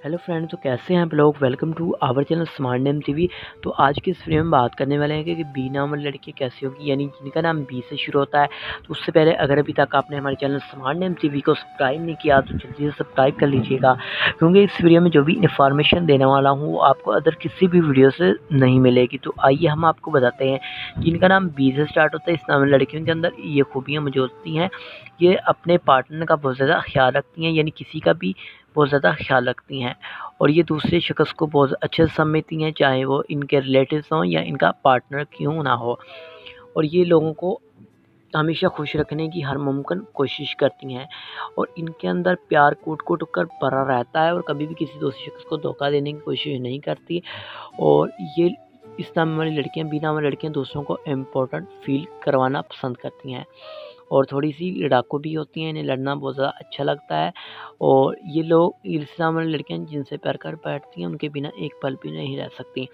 Hello friend, तो कैसे हैं आप लोग। Welcome to our channel smart name TV. तो आज की इस वीडियो में बात करने वाले हैं कि बी नाम वाली लड़की कैसी होगी, यानी जिनका नाम बी से शुरू होता है। तो उससे पहले अगर अभी तक आपने हमारे चैनल स्मार्ट नेम टीवी को सब्सक्राइब नहीं किया तो जल्दी से सब्सक्राइब कर लीजिएगा, क्योंकि इस वीडियो में जो भी इन्फॉर्मेशन देने वाला हूँ वो आपको अदर किसी भी वीडियो से नहीं मिलेगी। तो आइए हम आपको बताते हैं। जिनका नाम बी से स्टार्ट होता है, इस नाम वाली लड़कियों के अंदर ये खूबियाँ मौजूद होती हैं। ये अपने पार्टनर का बहुत ज़्यादा ख्याल रखती हैं, यानी किसी का भी बहुत ज़्यादा ख्याल रखती हैं। और ये दूसरे शख्स को बहुत अच्छे से समझती हैं, चाहे वो इनके रिलेटिव्स हों या इनका पार्टनर क्यों ना हो। और ये लोगों को हमेशा खुश रखने की हर मुमकिन कोशिश करती हैं। और इनके अंदर प्यार कूट-कूट कर भरा रहता है और कभी भी किसी दूसरे शख्स को धोखा देने की कोशिश नहीं करती। और ये इस नाम वाली लड़कियाँ, बी नाम वाली लड़कियाँ दूसरों को इम्पोर्टेंट फ़ील करवाना पसंद करती हैं और थोड़ी-सी लड़ाकू भी होती हैं, इन्हें लड़ना बहुत ज़्यादा अच्छा लगता है। और ये लोग इस नाम वाली लड़कियाँ जिनसे प्यार कर बैठती हैं, उनके बिना एक पल भी नहीं रह सकती।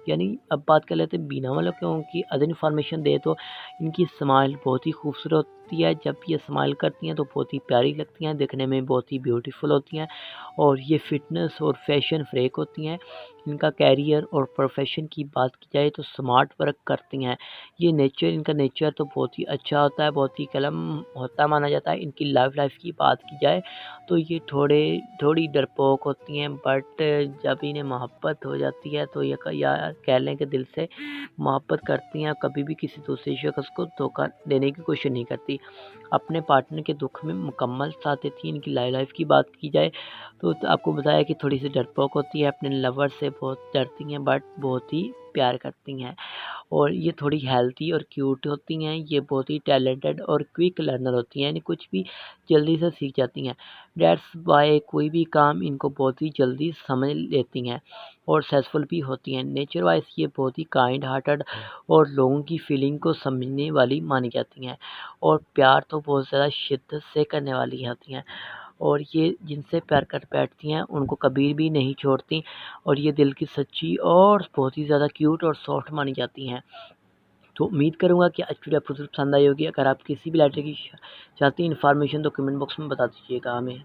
यानी अब बात कर लेते हैं बी नाम वालों की अदर इन्फॉर्मेशन दें तो इनकी स्माइल बहुत ही खूबसूरत होती है। जब ये स्माइल करती हैं तो बहुत ही प्यारी लगती हैं, दिखने में बहुत ही ब्यूटीफुल होती हैं। और ये फ़िटनेस और फैशन फ्रीक होती हैं। इनका कैरियर और प्रोफेशन की बात की जाए तो स्मार्ट वर्क करती हैं। ये इनका नेचर तो बहुत ही अच्छा होता है, बहुत ही कलम होता माना जाता है। इनकी लाइफ़ की बात की जाए तो ये थोड़ी डरपोक होती हैं, बट जब इन्हें मोहब्बत हो जाती है तो ये या कह लें कि दिल से मोहब्बत करती हैं। कभी भी किसी दूसरे शख्स को धोखा देने की कोशिश नहीं करती। अपने पार्टनर के दुख में मुकम्मल साथ देती हैं। इनकी लाइफ़ की बात की जाए तो आपको बताया कि थोड़ी-सी डरपोक होती है, अपने लवर से बहुत डरती हैं, बट बहुत ही प्यार करती हैं। और ये थोड़ी हेल्थी और क्यूट होती हैं। ये बहुत ही टैलेंटेड और क्विक लर्नर होती हैं, यानी कुछ भी जल्दी से सीख जाती हैं। दैट्स व्हाई कोई भी काम इनको बहुत ही जल्दी समझ लेती हैं और सक्सेसफुल भी होती हैं। नेचर वाइज़ ये बहुत ही काइंड हार्टेड और लोगों की फीलिंग को समझने वाली मानी जाती हैं। और प्यार तो बहुत ज़्यादा शिद्दत से करने वाली होती हैं। और ये जिनसे प्यार कर बैठती हैं उनको कभी भी नहीं छोड़ती। और ये दिल की सच्ची और बहुत ही ज़्यादा क्यूट और सॉफ्ट मानी जाती हैं। तो उम्मीद करूँगा कि आज की वीडियो आपको पसंद आई होगी। अगर आप किसी भी लेटर की चाहती हैं इन्फॉर्मेशन तो कमेंट बॉक्स में बता दीजिएगा हमें।